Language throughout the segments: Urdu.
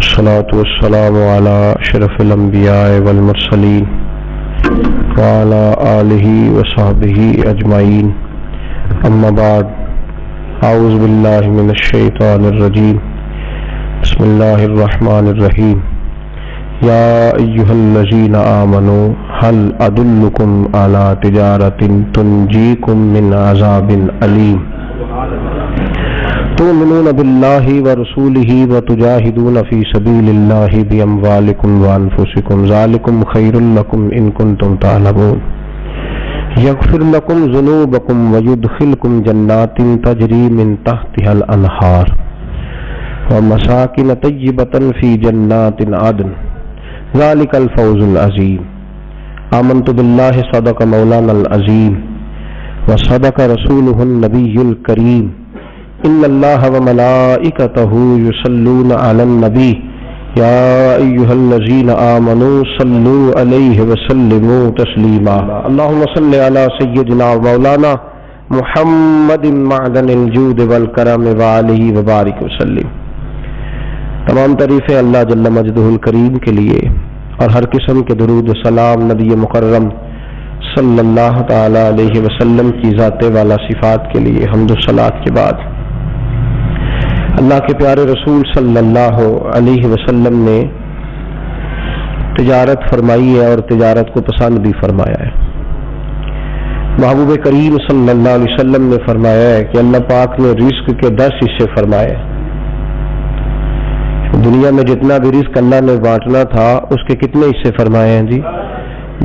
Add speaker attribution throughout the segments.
Speaker 1: والصلاة والسلام على أشرف الأنبياء والمرسلين وعلى آله وصحبه أجمعين أما بعد أعوذ بالله من الشيطان الرجيم بسم الله الرحمن الرحيم يا أيها الذين آمنوا هل أدلكم على تجارة تنجيكم من عذاب أليم تؤمنون بالله ورسوله وتجاهدون في سبيل الله بأموالكم وأنفسكم ذلكم خير لكم إن كنتم تعلمون يغفر لكم ذنوبكم ويدخلكم جنات تجري من تحتها الأنهار ومساكن طيبة في جنات عدن ذلك الفوز العظيم آمنت بالله صدق مولانا العظيم وصدق رسوله النبي الكريم إن الله وملائكته يصلون على النبي يا أيها الذين آمنوا صلوا عليه وسلموا تسليما اللهم صل على سيدنا مولانا محمد معدن الجود والکرم وآلہ وبارک وسلم۔ تمام تعریفیں اللہ جل مجدہ الکریم کے لیے اور ہر قسم کے درود و سلام نبی مکرم صلی اللہ تعالی علیہ وسلم کی ذات والا صفات کے لیے حمد و صلات کے بعد اللہ کے پیارے رسول صلی اللہ علیہ وسلم نے تجارت فرمائی ہے اور تجارت کو پسند بھی فرمایا ہے۔ محبوب کریم صلی اللہ علیہ وسلم نے فرمایا ہے کہ اللہ پاک نے رزق کے 10 حصے فرمائے۔ دنیا میں جتنا بھی رزق اللہ نے بانٹنا تھا اس کے کتنے حصے فرمائے ہیں جی؟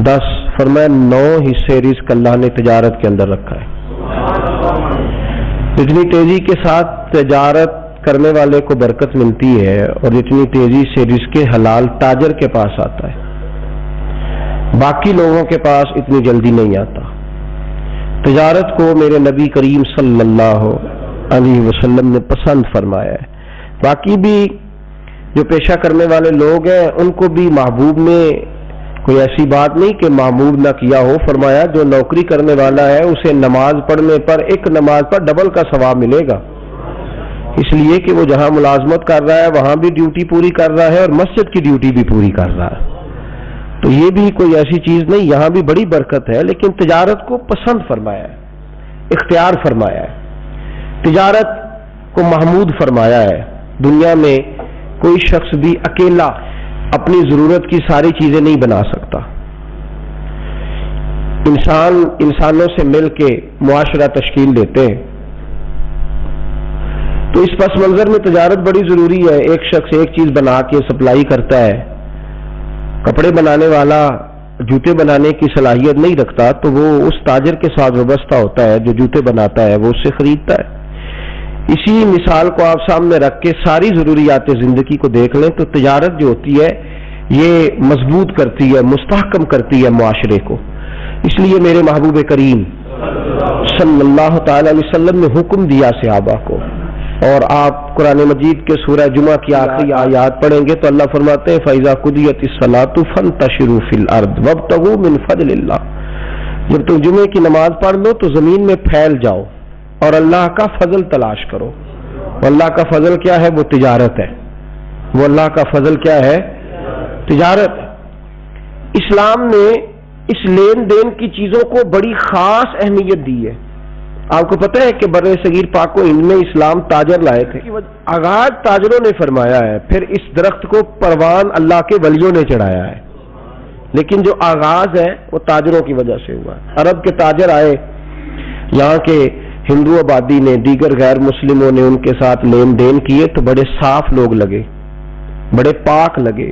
Speaker 1: 10۔ فرمایا 9 حصے رزق اللہ نے تجارت کے اندر رکھا ہے۔ جتنی تیزی کے ساتھ تجارت کرنے والے کو برکت ملتی ہے اور جتنی تیزی سے رزق حلال تاجر کے پاس آتا ہے باقی لوگوں کے پاس اتنی جلدی نہیں آتا۔ تجارت کو میرے نبی کریم صلی اللہ علیہ وسلم نے پسند فرمایا ہے۔ باقی بھی جو پیشہ کرنے والے لوگ ہیں ان کو بھی محبوب نے کوئی ایسی بات نہیں کہ معمول نہ کیا ہو، فرمایا جو نوکری کرنے والا ہے اسے نماز پڑھنے پر ایک نماز پر ڈبل کا ثواب ملے گا، اس لیے کہ وہ جہاں ملازمت کر رہا ہے وہاں بھی ڈیوٹی پوری کر رہا ہے اور مسجد کی ڈیوٹی بھی پوری کر رہا ہے، تو یہ بھی کوئی ایسی چیز نہیں، یہاں بھی بڑی برکت ہے۔ لیکن تجارت کو پسند فرمایا ہے، اختیار فرمایا ہے، تجارت کو محمود فرمایا ہے۔ دنیا میں کوئی شخص بھی اکیلا اپنی ضرورت کی ساری چیزیں نہیں بنا سکتا، انسانوں سے مل کے معاشرہ تشکیل دیتے ہیں، تو اس پس منظر میں تجارت بڑی ضروری ہے۔ ایک شخص ایک چیز بنا کے سپلائی کرتا ہے، کپڑے بنانے والا جوتے بنانے کی صلاحیت نہیں رکھتا تو وہ اس تاجر کے ساتھ وابستہ ہوتا ہے جو جوتے بناتا ہے، وہ اس سے خریدتا ہے۔ اسی مثال کو آپ سامنے رکھ کے ساری ضروریات زندگی کو دیکھ لیں تو تجارت جو ہوتی ہے یہ مضبوط کرتی ہے، مستحکم کرتی ہے معاشرے کو۔ اس لیے میرے محبوب کریم صلی اللہ تعالی علیہ وسلم نے حکم دیا صحابہ کو، اور آپ قرآن مجید کے سورہ جمعہ کی آخری آیات پڑھیں گے تو اللہ فرماتے ہیں فَإِذَا قُضِيَتِ الصَّلَاةُ فَانتَشِرُوا فِي الْأَرْضِ وَابْتَغُوا مِنْ فَضْلِ اللَّهِ۔ جب تم جمعے کی نماز پڑھ لو تو زمین میں پھیل جاؤ اور اللہ کا فضل تلاش کرو۔ اللہ کا فضل کیا ہے؟ وہ تجارت ہے۔ وہ اللہ کا فضل کیا ہے؟ تجارت ہے۔ اسلام نے اس لین دین کی چیزوں کو بڑی خاص اہمیت دی ہے۔ آپ کو پتہ ہے کہ بر صغیر پاک و ہند میں اسلام تاجر لائے تھے، آغاز تاجروں نے فرمایا ہے، پھر اس درخت کو پروان اللہ کے ولیوں نے چڑھایا ہے، لیکن جو آغاز ہے وہ تاجروں کی وجہ سے ہوا ہے۔ عرب کے تاجر آئے، یہاں کے ہندو آبادی نے، دیگر غیر مسلموں نے ان کے ساتھ لین دین کیے تو بڑے صاف لوگ لگے، بڑے پاک لگے،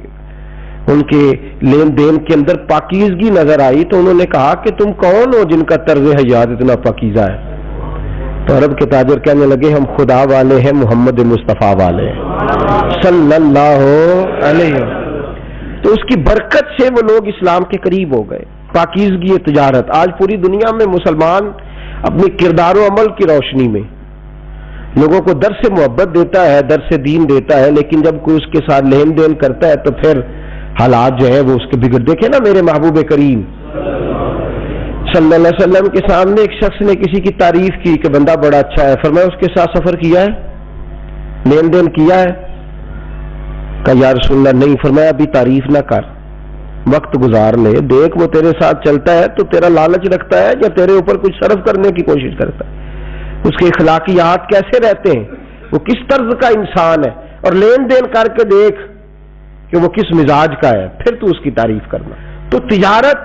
Speaker 1: ان کے لین دین کے اندر پاکیزگی نظر آئی تو انہوں نے کہا کہ تم کون ہو جن کا طرز حیات اتنا پاکیزہ ہے؟ تو عرب کے تاجر کہنے لگے ہم خدا والے ہیں، محمد مصطفیٰ والے ہیں صلی اللہ علیہ وسلم۔ تو اس کی برکت سے وہ لوگ اسلام کے قریب ہو گئے۔ پاکیزگی تجارت آج پوری دنیا میں مسلمان اپنی کردار و عمل کی روشنی میں لوگوں کو درس محبت دیتا ہے، درس دین دیتا ہے، لیکن جب کوئی اس کے ساتھ لین دین کرتا ہے تو پھر حالات جو ہے وہ اس کے بگڑ۔ دیکھیں نا میرے محبوب کریم صلی اللہ علیہ وسلم کے سامنے ایک شخص نے کسی کی تعریف کی کہ بندہ بڑا اچھا ہے، فرمایا اس کے ساتھ سفر کیا ہے، لین دین کیا ہے؟ کہا یا رسول اللہ نہیں. فرمایا ابھی تعریف نہ کر, وقت گزار لے, دیکھ وہ تیرے ساتھ چلتا ہے تو تیرا لالچ رکھتا ہے یا تیرے اوپر کچھ صرف کرنے کی کوشش کرتا ہے, اس کے اخلاقیات کیسے رہتے ہیں, وہ کس طرز کا انسان ہے, اور لین دین کر کے دیکھ کہ وہ کس مزاج کا ہے, پھر تو اس کی تعریف کرنا. تو تجارت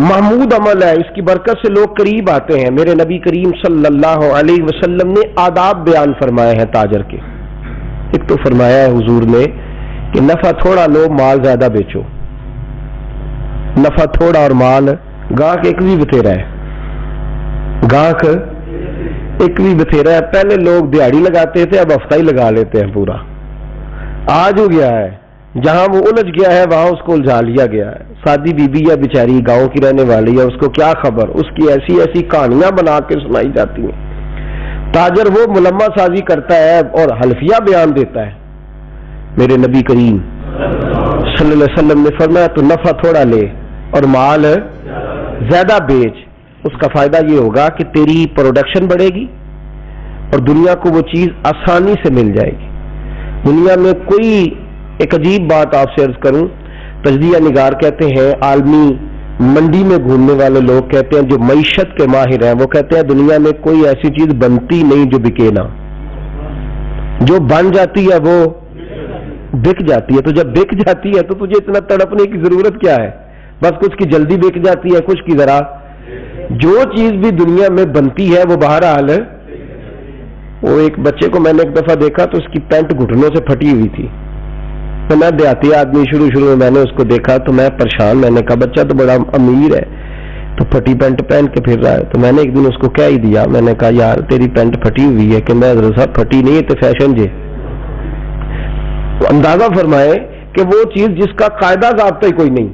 Speaker 1: محمود عمل ہے, اس کی برکت سے لوگ قریب آتے ہیں. میرے نبی کریم صلی اللہ علیہ وسلم نے آداب بیان فرمائے ہیں تاجر کے. ایک تو فرمایا ہے حضور نے کہ نفع تھوڑا لو, مال زیادہ بیچو. نفع تھوڑا اور مال, گاہک ایک بھی بتھیرا ہے, گاہک ایک بھی بتھیرا ہے. پہلے لوگ دیہڑی لگاتے تھے, اب ہفتہ ہی لگا لیتے ہیں پورا. آج ہو گیا ہے جہاں وہ الجھ گیا ہے وہاں اس کو الجھا لیا گیا ہے. سادی بی بی یا بیچاری گاؤں کی رہنے والی ہے, اس کو کیا خبر, اس کی ایسی ایسی کہانیاں بنا کے سنائی جاتی ہیں. تاجر وہ ملمہ سازی کرتا ہے اور حلفیہ بیان دیتا ہے. میرے نبی کریم صلی اللہ علیہ وسلم نے فرمایا تو نفع تھوڑا لے اور مال زیادہ بیچ. اس کا فائدہ یہ ہوگا کہ تیری پروڈکشن بڑھے گی اور دنیا کو وہ چیز آسانی سے مل جائے گی. دنیا میں کوئی ایک عجیب بات آپ سے عرض کروں, تجزیہ نگار کہتے ہیں, عالمی منڈی میں گھومنے والے لوگ کہتے ہیں, جو معیشت کے ماہر ہیں وہ کہتے ہیں دنیا میں کوئی ایسی چیز بنتی نہیں جو بکے نہ. جو بن جاتی ہے وہ بک جاتی ہے. تو جب بک جاتی ہے تو تجھے اتنا تڑپنے کی ضرورت کیا ہے, بس کچھ کی جلدی بک جاتی ہے, کچھ کی ذرا. جو چیز بھی دنیا میں بنتی ہے وہ بہرحال, وہ ایک بچے کو میں نے ایک دفعہ دیکھا تو اس کی پینٹ گھٹنوں سے پھٹی ہوئی تھی. تو میں دیہاتی آدمی, شروع میں نے اس کو دیکھا تو میں پریشان. میں نے کہا بچہ تو بڑا امیر ہے تو پھٹی پینٹ پہن کے پھر رہا ہے. تو میں نے ایک دن اس کو کہہ ہی دیا, میں نے کہا یار تیری پینٹ پھٹی ہوئی ہے. کہ میں حضرت صاحب پھٹی نہیں ہے تو فیشن جے. تو اندازہ فرمائے کہ وہ چیز جس کا قاعدہ ضابطہ ہی کوئی نہیں,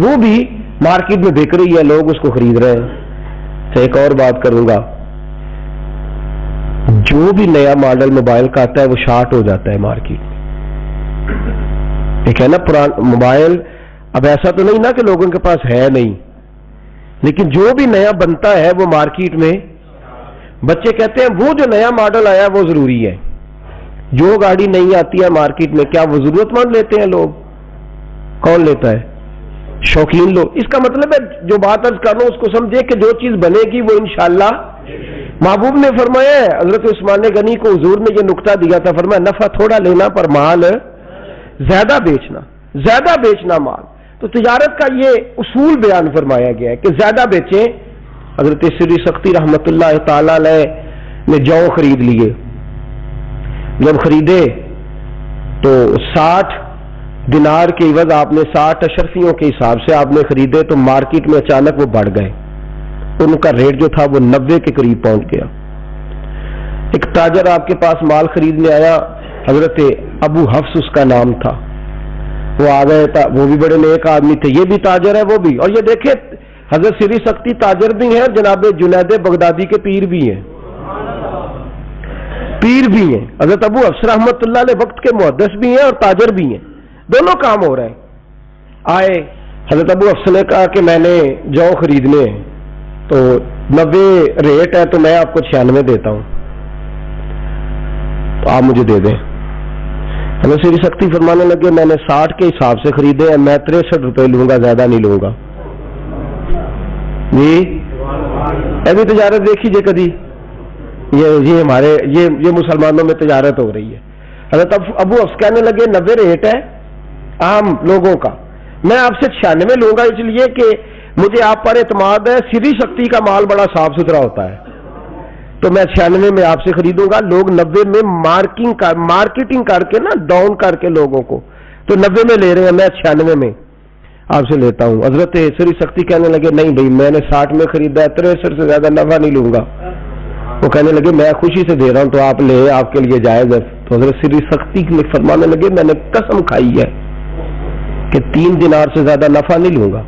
Speaker 1: وہ بھی مارکیٹ میں بک رہی ہے, لوگ اس کو خرید رہے ہیں. ایک اور بات کروں گا, جو بھی نیا ماڈل موبائل کا آتا ہے وہ شارٹ ہو جاتا ہے مارکیٹ میں. ایک ہے نا پرانا موبائل, اب ایسا تو نہیں نا کہ لوگوں کے پاس ہے نہیں, لیکن جو بھی نیا بنتا ہے وہ مارکیٹ میں, بچے کہتے ہیں وہ جو نیا ماڈل آیا وہ ضروری ہے. جو گاڑی نہیں آتی ہے مارکیٹ میں کیا وہ ضرورت مند لیتے ہیں لوگ؟ کون لیتا ہے؟ شوقین لوگ. اس کا مطلب ہے جو بات عرض کر رہا ہوں اس کو سمجھے کہ جو چیز بنے گی وہ انشاءاللہ. محبوب نے فرمایا ہے, حضرت عثمان غنی کو حضور نے یہ نقطہ دیا تھا, فرمایا نفع تھوڑا لینا پر مال زیادہ بیچنا, زیادہ بیچنا مال. تو تجارت کا یہ اصول بیان فرمایا گیا ہے کہ زیادہ بیچیں. حضرت سری سختی رحمت اللہ تعالی علیہ نے جو خرید لیے, جب خریدے تو 60 دینار کے عوض آپ نے 60 اشرفیوں کے حساب سے آپ نے خریدے, تو مارکیٹ میں اچانک وہ بڑھ گئے, ان کا ریٹ جو تھا وہ 90 کے قریب پہنچ گیا. ایک تاجر آپ کے پاس مال خریدنے آیا, حضرت ابو حفص اس کا نام تھا. وہ آ گئے تھا, وہ بھی بڑے نیک آدمی تھے, یہ بھی تاجر ہے وہ بھی. اور یہ دیکھیں حضرت سری سختی تاجر بھی ہیں, جناب جنید بغدادی کے پیر بھی ہیں, پیر بھی ہیں. حضرت ابو حفص رحمت اللہ علیہ وقت کے محدث بھی ہیں اور تاجر بھی ہیں, دونوں کام ہو رہے ہیں. آئے حضرت ابو حفص نے کہا کہ میں نے جو خریدنے ہیں تو 90 ریٹ ہے تو میں آپ کو 96 دیتا ہوں, تو آپ مجھے دے دیں. ہمیں سری سختی فرمانے لگے میں نے 60 کے حساب سے خریدے ہیں, میں 63 روپے لوں گا, زیادہ نہیں لوں گا. جی ایسی تجارت دیکھی جے کدی؟ یہ ہمارے یہ مسلمانوں میں تجارت ہو رہی ہے. حضرت ابو حفص کہنے لگے 90 ریٹ ہے عام لوگوں کا, میں آپ سے 96 لوں گا, اس لیے کہ مجھے آپ پر اعتماد ہے, سری سختی کا مال بڑا صاف ستھرا ہوتا ہے, تو میں 96 میں آپ سے خریدوں گا. لوگ 90 میں مارکیٹنگ کر کے نا ڈاؤن کر کے لوگوں کو تو 90 میں لے رہے ہیں, میں 96 میں آپ سے لیتا ہوں. حضرت سری سختی کہنے لگے نہیں بھائی میں نے 60 میں خریدا ہے, 63 سے زیادہ نفع نہیں لوں گا. وہ کہنے لگے میں خوشی سے دے رہا ہوں تو آپ لے, آپ کے لیے جائز ہے. تو حضرت سری سختی فرمانے لگے میں نے قسم کھائی ہے کہ 3 دینار سے زیادہ نفع نہیں لوں گا,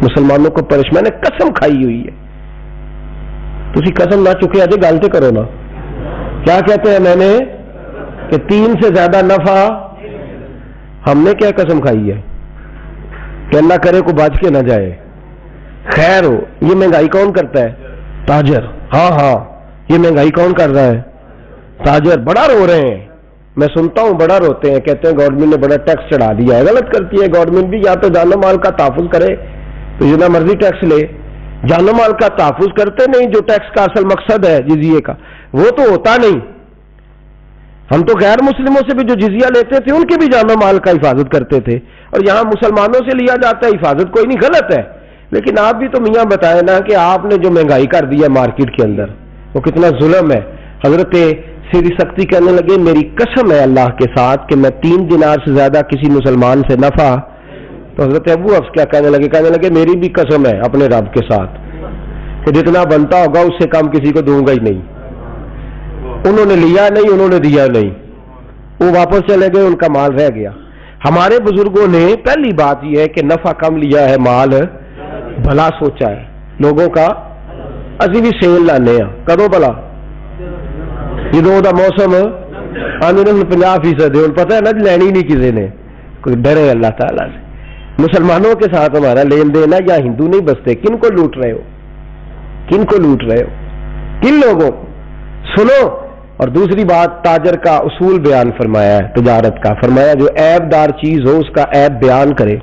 Speaker 1: مسلمانوں کو میں نے قسم کھائی ہوئی ہے. تسی قسم نہ چکے اجے گل تے کرو نا, کیا کہتے ہیں میں نے کہ 3 سے زیادہ نفع. ہم نے کیا قسم کھائی ہے کہ اللہ کرے کو بچ کے نہ جائے. خیر ہو, یہ مہنگائی کون کرتا ہے؟ تاجر. ہاں یہ مہنگائی کون کر رہا ہے؟ تاجر. بڑا رو رہے ہیں میں سنتا ہوں بڑا روتے ہیں, کہتے ہیں گورنمنٹ نے بڑا ٹیکس چڑھا دیا ہے. غلط کرتی ہے گورنمنٹ بھی, یا تو جان و مال کا تحفظ کرے تو جتنا مرضی ٹیکس لے. جان و مال کا تحفظ کرتے نہیں, جو ٹیکس کا اصل مقصد ہے جزیے کا وہ تو ہوتا نہیں. ہم تو غیر مسلموں سے بھی جو جزیہ لیتے تھے ان کی بھی جان و مال کا حفاظت کرتے تھے, اور یہاں مسلمانوں سے لیا جاتا ہے حفاظت, کوئی نہیں, غلط ہے. لیکن آپ بھی تو میاں بتائیں نا کہ آپ نے جو مہنگائی کر دی ہے مارکیٹ کے اندر وہ کتنا ظلم ہے. حضرت سیدھی سختی کہنے لگے میری قسم ہے اللہ کے ساتھ کہ میں 3 دینار سے زیادہ کسی مسلمان سے نفع. تو حضرت ابو حفص کیا کہنے لگے میری بھی قسم ہے اپنے رب کے ساتھ کہ جتنا بنتا ہوگا اس سے کم کسی کو دوں گا ہی نہیں. انہوں نے لیا نہیں, انہوں نے دیا نہیں, وہ واپس چلے گئے, ان کا مال رہ گیا. ہمارے بزرگوں نے پہلی بات یہ ہے کہ نفع کم لیا ہے, مال بھلا سوچا ہے لوگوں کا. اسی بھی سیل لانے ہیں کدوں بھلا جدوں دا موسم آنے 50% ہے, پتہ ہے نا لینی نہیں کسی نے, کوئی ڈرے اللہ تعالیٰ سے. مسلمانوں کے ساتھ ہمارا لین دین ہے, یا ہندو نہیں بستے. کن کو لوٹ رہے ہو, کن کو لوٹ رہے ہو, کن لوگوں کو؟ سنو. اور دوسری بات تاجر کا اصول بیان فرمایا ہے تجارت کا, فرمایا جو عیب دار چیز ہو اس کا عیب بیان کرے.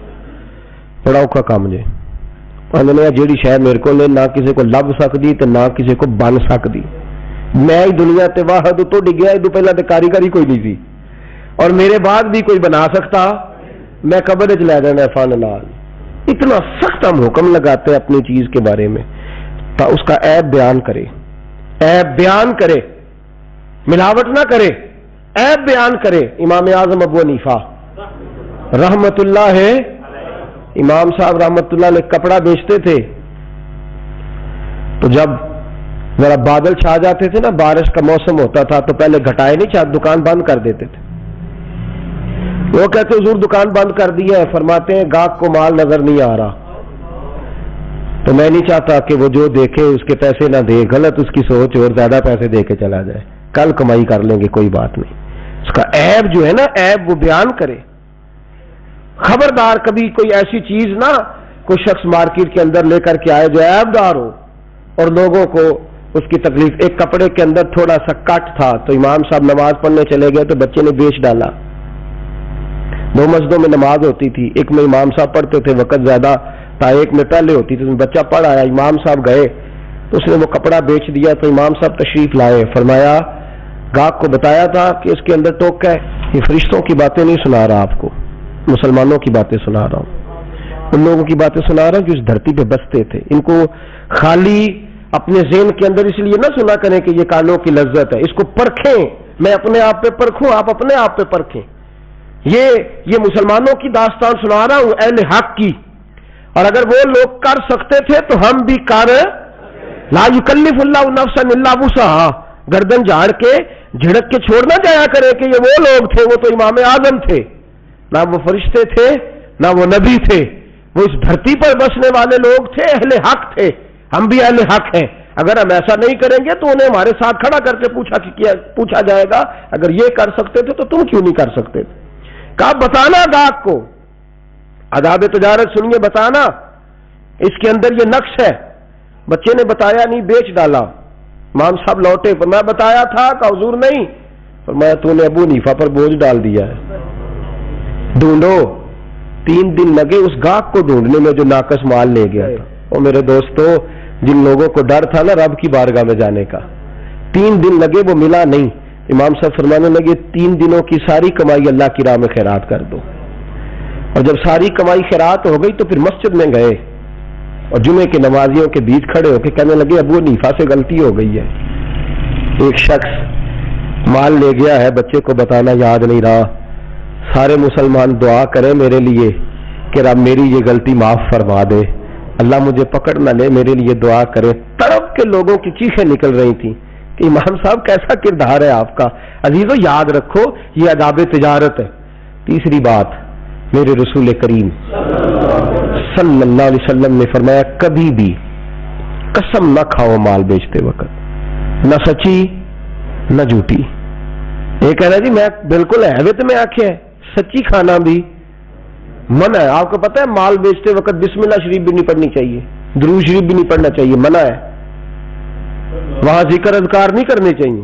Speaker 1: بڑا اوکھا کام جے جیڑی شاید میرے کو نہ کسی کو لب سکتی تے نہ کسی کو بن سکتی. میں ہی دنیا تے واحد تو ڈگیا, ادو پہلا تے کاریگری کوئی نہیں تھی, اور میرے بعد بھی کوئی بنا سکتا, میں قبر چ لے دینا فن نال. اتنا سخت ہم حکم لگاتے ہیں اپنی چیز کے بارے میں, تو اس کا عیب بیان کرے, عیب بیان کرے, ملاوٹ نہ کرے, عیب بیان کرے. امام اعظم ابو حنیفہ رحمت اللہ ہے, امام صاحب رحمت اللہ علیہ کپڑا بیچتے تھے, تو جب ذرا بادل چھا جاتے تھے نا, بارش کا موسم ہوتا تھا, تو پہلے گھٹائے نہیں چاہتے, دکان بند کر دیتے تھے. وہ کہتے حضور دکان بند کر دی ہے, فرماتے ہیں گاہک کو مال نظر نہیں آ رہا, تو میں نہیں چاہتا کہ وہ جو دیکھے اس کے پیسے نہ دے, غلط اس کی سوچ اور زیادہ پیسے دے کے چلا جائے. کل کمائی کر لیں گے, کوئی بات نہیں. اس کا عیب جو ہے نا, عیب وہ بیان کرے. خبردار کبھی کوئی ایسی چیز نہ کوئی شخص مارکیٹ کے اندر لے کر کے آئے جو عیب دار ہو اور لوگوں کو اس کی تکلیف. ایک کپڑے کے اندر تھوڑا سا کٹ تھا, تو امام صاحب نماز پڑھنے چلے گئے تو بچے نے بیچ ڈالا. 2 مسجدوں میں نماز ہوتی تھی, ایک میں امام صاحب پڑھتے تھے, وقت زیادہ تھا, ایک میں پہلے ہوتی تھی. بچہ پڑھ آیا, امام صاحب گئے تو اس نے وہ کپڑا بیچ دیا. تو امام صاحب تشریف لائے, فرمایا گاہک کو بتایا تھا کہ اس کے اندر ٹوک ہے, یہ فرشتوں کی باتیں نہیں سنا رہا آپ کو, مسلمانوں کی باتیں سنا رہا ہوں, ان لوگوں کی باتیں سنا رہا ہوں جو اس دھرتی پہ بستے تھے. ان کو خالی اپنے ذہن کے اندر اس لیے نہ سنا کریں کہ یہ کانوں کی لذت ہے, اس کو پرکھیں. میں اپنے آپ پہ پرکھوں, آپ اپنے آپ پہ پرکھیں. یہ مسلمانوں کی داستان سنا رہا ہوں, اہل حق کی. اور اگر وہ لوگ کر سکتے تھے تو ہم بھی کر. لا یکلف اللہ نفسا الا وسعہا, گردن جھاڑ کے جھڑک کے چھوڑنا جایا کرے کہ یہ وہ لوگ تھے, وہ تو امام اعظم تھے, نہ وہ فرشتے تھے نہ وہ نبی تھے, وہ اس دھرتی پر بسنے والے لوگ تھے, اہل حق تھے. ہم بھی اہل حق ہیں. اگر ہم ایسا نہیں کریں گے تو انہیں ہمارے ساتھ کھڑا کر کے پوچھا جائے گا اگر یہ کر سکتے تھے تو تم کیوں نہیں کر سکتے تھے. کہا بتانا گاہک کو, آداب تجارت سنیے, بتانا اس کے اندر یہ نقص ہے. بچے نے بتایا نہیں, بیچ ڈالا. امام صاحب لوٹے, پر میں بتایا تھا کہ حضور نہیں, پر میں تو نے ابو حنیفہ پر بوجھ ڈال دیا ہے. ڈھونڈو. 3 دن لگے اس گاہک کو ڈھونڈنے میں جو ناقص مال لے گیا تھا. اور میرے دوستو, جن لوگوں کو ڈر تھا نا رب کی بارگاہ میں جانے کا, 3 دن لگے, وہ ملا نہیں. امام صاحب فرمانے لگے 3 دنوں کی ساری کمائی اللہ کی راہ میں خیرات کر دو. اور جب ساری کمائی خیرات ہو گئی تو پھر مسجد میں گئے اور جمعے کے نمازیوں کے بیچ کھڑے ہو کے کہنے لگے ابو حنیفہ سے غلطی ہو گئی ہے. ایک شخص مال لے گیا ہے, بچے کو بتانا یاد نہیں رہا. سارے مسلمان دعا کریں میرے لیے کہ رب میری یہ غلطی معاف فرما دے, اللہ مجھے پکڑ نہ لے, میرے لیے دعا کرے. تڑپ کے لوگوں کی چیخیں نکل رہی تھیں کہ امام صاحب کیسا کردار ہے آپ کا. عزیزو یاد رکھو یہ آداب تجارت ہے. تیسری بات, میرے رسول کریم صلی اللہ علیہ وسلم نے فرمایا کبھی بھی قسم نہ کھاؤ مال بیچتے وقت, نہ سچی نہ جھوٹی. یہ کہہ رہا جی میں بالکل اہوت میں آنکھیں ہے, سچی کھانا بھی منع ہے. آپ کو پتا ہے مال بیچتے وقت بسم اللہ شریف بھی نہیں پڑھنی چاہیے, درود شریف بھی نہیں پڑھنا چاہیے, منع ہے. وہاں ذکر اذکار نہیں کرنے چاہیے.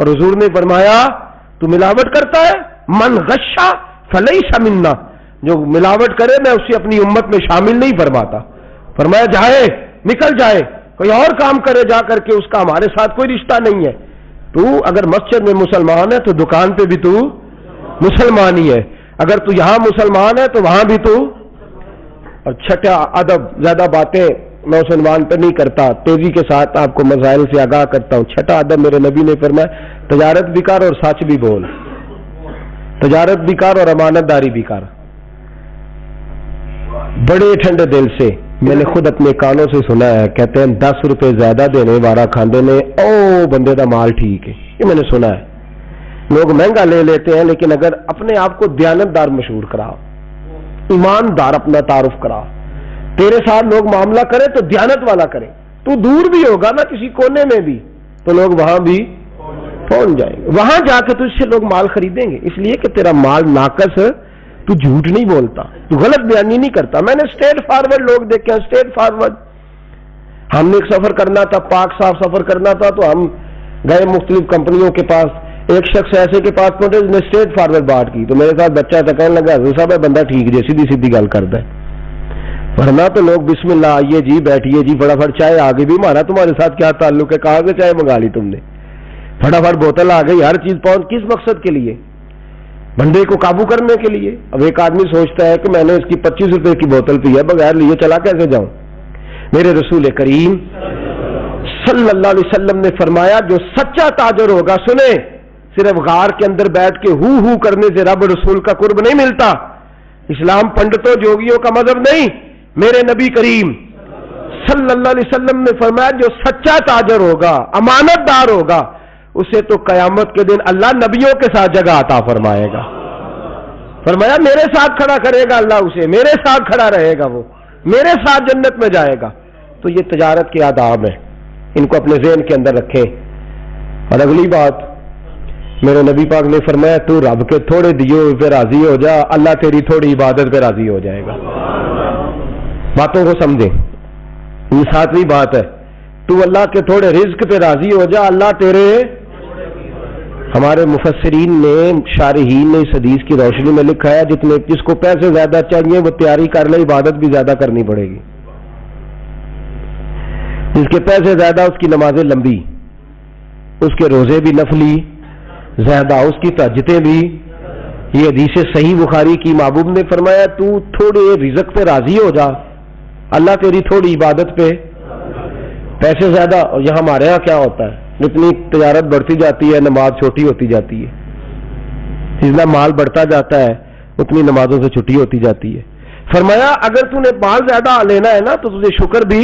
Speaker 1: اور حضور نے فرمایا تو ملاوٹ کرتا ہے، من غشا فلیس منا، جو ملاوٹ کرے میں اسے اپنی امت میں شامل نہیں فرماتا. فرمایا جائے، نکل جائے، کوئی اور کام کرے جا کر کے، اس کا ہمارے ساتھ کوئی رشتہ نہیں ہے. تو اگر مسجد میں مسلمان ہے تو دکان پہ بھی تو مسلمان ہی ہے، اگر تو یہاں مسلمان ہے تو وہاں بھی تو. اور چھٹا ادب، زیادہ باتیں میں اس عنوان پہ نہیں کرتا، تیزی کے ساتھ آپ کو مسائل سے آگاہ کرتا ہوں. چھٹا ادب میرے نبی نے فرمایا تجارت بھی کر اور سچ بھی بول، تجارت بھی کر اور امانت داری بھی کر. بڑے ٹھنڈے دل سے میں نے خود اپنے کانوں سے سنا ہے، کہتے ہیں 10 روپے زیادہ دینے وارا کھاندے نے او بندے دا مال ٹھیک ہے. یہ میں نے سنا ہے. لوگ مہنگا لے لیتے ہیں، لیکن اگر اپنے آپ کو دیانتدار مشہور کرا، ایماندار اپنا تعارف کرا، تیرے ساتھ لوگ معاملہ کرے تو دیانت والا کرے. تو دور بھی ہوگا نا کسی کونے میں بھی تو لوگ وہاں بھی پہنچ جائیں گے، وہاں جا کے تجھ سے لوگ مال خریدیں گے، اس لیے کہ تیرا مال ناقص، تو جھوٹ نہیں بولتا، تو غلط بیانی نہیں کرتا. میں نے اسٹیٹ فارورڈ لوگ دیکھے، اسٹیٹ فارورڈ. ہم نے ایک سفر کرنا تھا، پاک صاحب سفر کرنا تھا، تو ہم گئے مختلف کمپنیوں کے پاس. ایک شخص ایسے کے پاس پہنچے جس نے اسٹیٹ فارورڈ بات کی، تو میرے ساتھ بچہ تھا، کہنے لگا حضرت صاحب بندہ ٹھیک جی، سیدھی سیدھی گل کرتا ہے. ورنہ تو لوگ بسم اللہ آئیے جی، بیٹھیے جی، فٹافٹ چائے آ گئی بھی، ہمارا تمہارے ساتھ کیا تعلق ہے، کہاں سے چائے منگا لی تم نے، فٹافٹ بوتل آ گئی، ہر چیز پہنچ. کس مقصد کے لیے؟ بندے کو قابو کرنے کے لیے. اب ایک آدمی سوچتا ہے کہ میں نے اس کی 25 روپے کی بوتل پی ہے، بغیر لیے چلا کیسے جاؤں. میرے رسول کریم صلی اللہ علیہ وسلم نے فرمایا جو سچا تاجر ہوگا، سنیں، صرف غار کے اندر بیٹھ کے ہو کرنے سے رب رسول کا قرب نہیں ملتا. اسلام پنڈتوں جوگیوں کا مذہب نہیں. میرے نبی کریم صلی اللہ علیہ وسلم نے فرمایا جو سچا تاجر ہوگا، امانت دار ہوگا، اسے تو قیامت کے دن اللہ نبیوں کے ساتھ جگہ عطا فرمائے گا. فرمایا میرے ساتھ کھڑا کرے گا اللہ اسے، میرے ساتھ کھڑا رہے گا، وہ میرے ساتھ جنت میں جائے گا. تو یہ تجارت کے آداب ہیں، ان کو اپنے ذہن کے اندر رکھیں. اور اگلی بات میرے نبی پاک نے فرمایا تو رب کے تھوڑے دیے ہوئے پہ راضی ہو جا، اللہ تیری تھوڑی عبادت پہ راضی ہو جائے گا. باتوں کو سمجھیں. یہ 7ویں بات ہے، تو اللہ کے تھوڑے رزق پہ راضی ہو جا، اللہ تیرے. ہمارے مفسرین نے، شارحین نے اس حدیث کی روشنی میں لکھا ہے جس کو پیسے زیادہ چاہیے وہ تیاری کر لے، عبادت بھی زیادہ کرنی پڑے گی. جس کے پیسے زیادہ اس کی نمازیں لمبی، اس کے روزے بھی نفلی زیادہ، اس کی تہجدیں بھی. یہ حدیث صحیح بخاری کی. محبوب نے فرمایا تو تھوڑے رزق پہ راضی ہو جا، اللہ تیری تھوڑی عبادت پہ. پیسے زیادہ. اور یہاں ہمارے یہاں کیا ہوتا ہے، جتنی تجارت بڑھتی جاتی ہے نماز چھوٹی ہوتی جاتی ہے، جتنا مال بڑھتا جاتا ہے اتنی نمازوں سے چھٹی ہوتی جاتی ہے. فرمایا اگر تو نے مال زیادہ لینا ہے نا تو تجھے شکر بھی